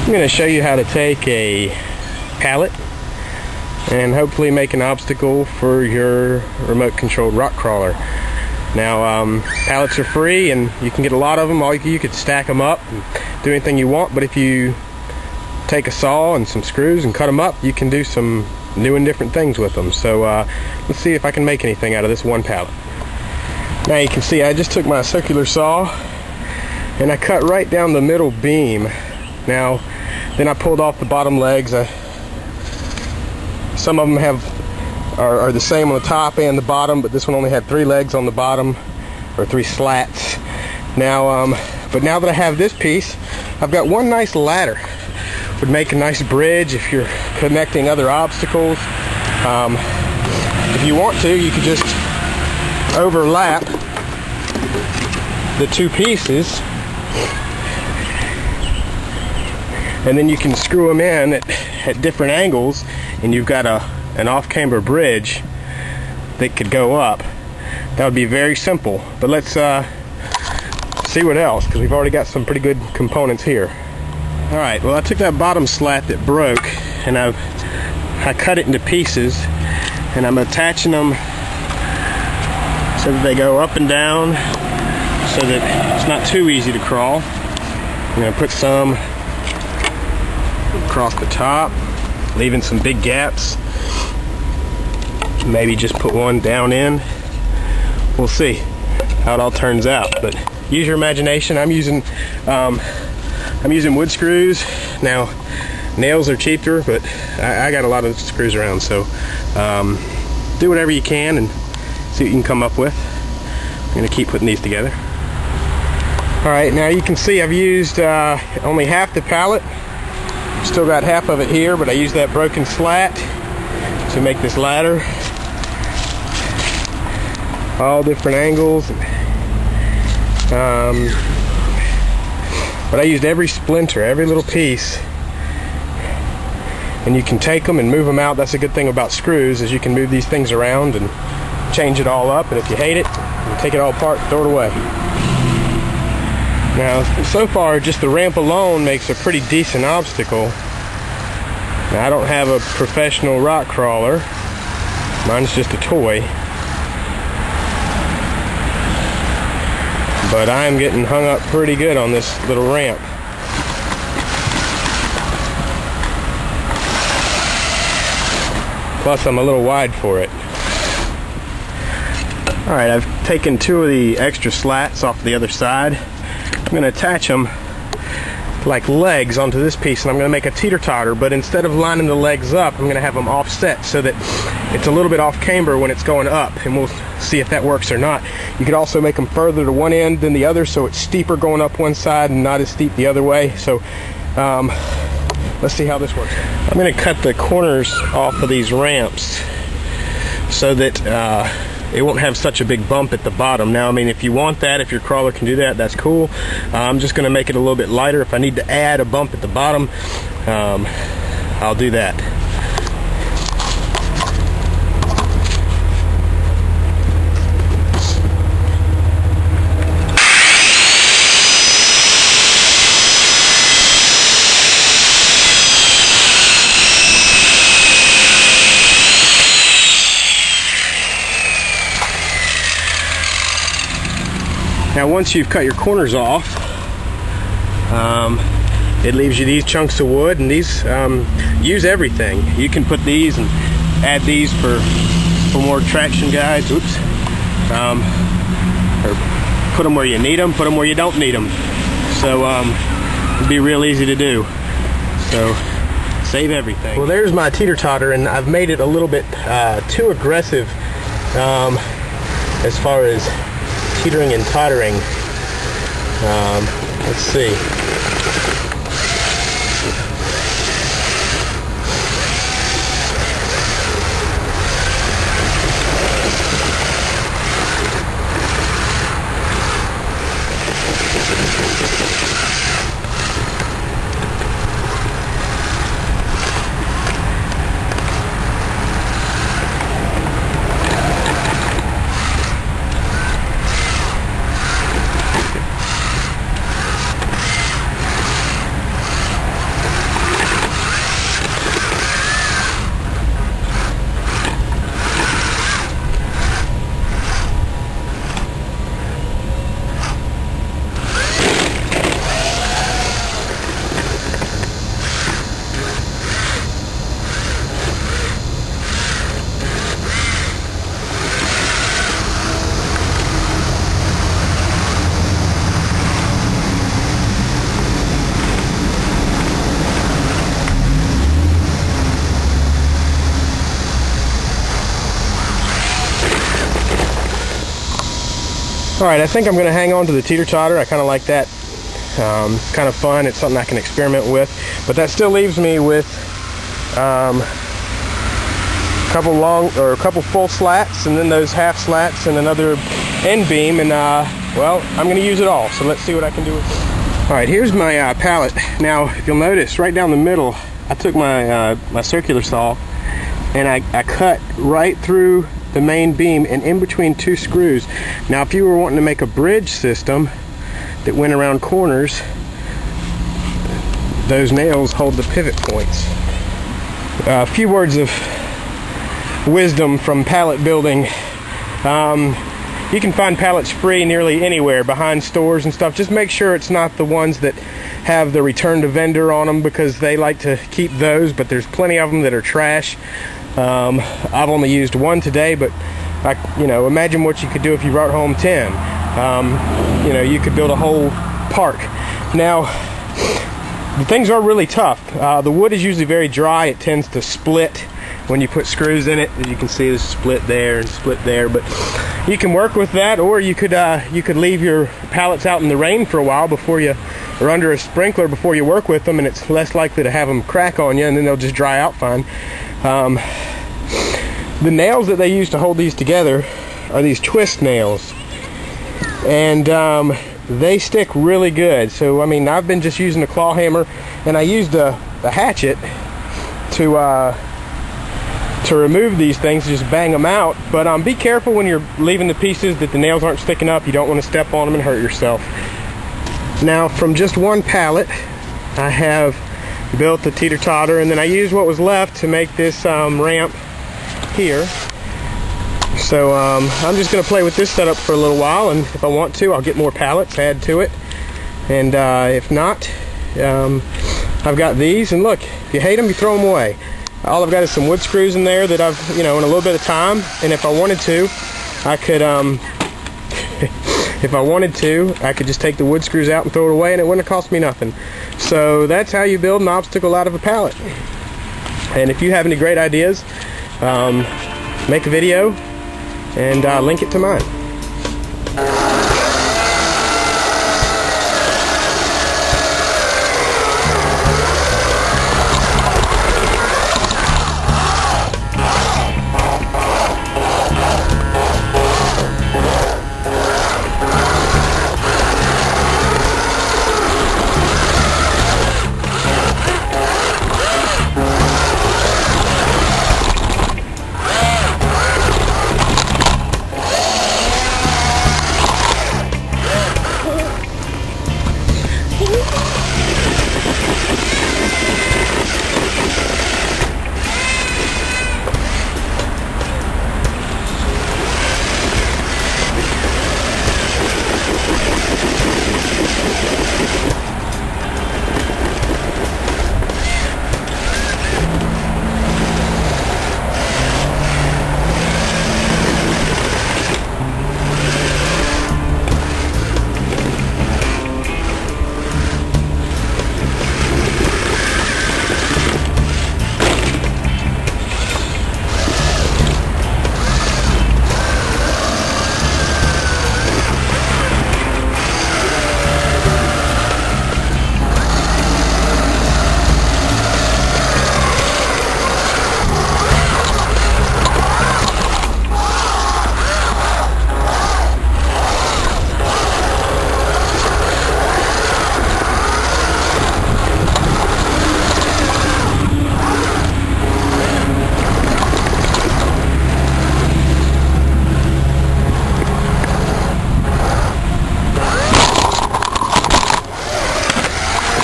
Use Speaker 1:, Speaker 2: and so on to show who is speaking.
Speaker 1: I'm going to show you how to take a pallet and hopefully make an obstacle for your remote controlled rock crawler. Now pallets are free and you can get a lot of them. You could stack them up and do anything you want, but if you take a saw and some screws and cut them up, you can do some new and different things with them. So let's see if I can make anything out of this one pallet. Now you can see I just took my circular saw and I cut right down the middle beam. Now then I pulled off the bottom legs. Some of them are the same on the top and the bottom, but this one only had 3 legs on the bottom, or 3 slats. Now but now that I have this piece, I've got one nice ladder. Would make a nice bridge if you're connecting other obstacles. If you want to, you could just overlap the 2 pieces and then you can screw them in at different angles, and you've got an off-camber bridge that could go up. That would be very simple, but let's see what else, because we've already got some pretty good components here. Alright, well I took that bottom slat that broke and I cut it into pieces, and I'm attaching them so that they go up and down so that it's not too easy to crawl. I'm going to put some across the top, leaving some big gaps. Maybe just put one down in. We'll see how it all turns out, but use your imagination. I'm using wood screws. Now nails are cheaper, but I got a lot of screws around, so do whatever you can and see what you can come up with. I'm going to keep putting these together. Alright, now you can see I've used only half the pallet. Still got half of it here, but I used that broken slat to make this ladder. All different angles. But I used every splinter, every little piece. And you can take them and move them out. That's a good thing about screws, is you can move these things around and change it all up. And if you hate it, you take it all apart and throw it away. Now, so far, just the ramp alone makes a pretty decent obstacle. Now, I don't have a professional rock crawler. Mine's just a toy. But I'm getting hung up pretty good on this little ramp. Plus, I'm a little wide for it. Alright, I've taken 2 of the extra slats off the other side. I'm going to attach them like legs onto this piece, and I'm going to make a teeter-totter, but instead of lining the legs up, I'm going to have them offset so that it's a little bit off camber when it's going up, and we'll see if that works or not. You could also make them further to one end than the other, so it's steeper going up one side and not as steep the other way. So let's see how this works. I'm going to cut the corners off of these ramps so that it won't have such a big bump at the bottom. Now, I mean, if you want that, if your crawler can do that, that's cool. I'm just going to make it a little bit lighter. If I need to add a bump at the bottom, I'll do that. Now once you've cut your corners off, it leaves you these chunks of wood, and these, use everything. You can put these and add these for more traction guides, oops. Or put them where you need them, put them where you don't need them. So it'd be real easy to do. So save everything. Well, there's my teeter-totter, and I've made it a little bit too aggressive as far as teetering and tottering. Let's see. Alright, I think I'm going to hang on to the teeter-totter. I kind of like that. It's kind of fun. It's something I can experiment with. But that still leaves me with a couple full slats, and then those half slats, and another end beam, and well, I'm going to use it all. So let's see what I can do with it. Alright, here's my pallet. Now, if you'll notice, right down the middle, I took my my circular saw, and I cut right through the main beam and in between two screws. Now, if you were wanting to make a bridge system that went around corners, those nails hold the pivot points. A few words of wisdom from pallet building. You can find pallets free nearly anywhere, behind stores and stuff. Just make sure it's not the ones that have the return to vendor on them, because they like to keep those, but there's plenty of them that are trash. I've only used one today, but imagine what you could do if you brought home 10. You could build a whole park. Now, the things are really tough. The wood is usually very dry. It tends to split when you put screws in it. As you can see, there's a split there and split there, but you can work with that, or you could leave your pallets out in the rain for a while or under a sprinkler before you work with them, and it's less likely to have them crack on you, and then they'll just dry out fine. The nails that they use to hold these together are these twist nails, and they stick really good. So I've been just using a claw hammer, and I used a hatchet to remove these things, just bang them out. But be careful when you're leaving the pieces that the nails aren't sticking up. You don't want to step on them and hurt yourself. Now, from just one pallet, I have built the teeter-totter, and then I used what was left to make this ramp here. So I'm just going to play with this setup for a little while, and if I want to, I'll get more pallets, add to it. And if not, I've got these, and look, if you hate them, you throw them away. All I've got is some wood screws in there that I've, in a little bit of time, and if I wanted to, I could, I could just take the wood screws out and throw it away, and it wouldn't have cost me nothing. So that's how you build an obstacle out of a pallet. And if you have any great ideas, make a video and link it to mine.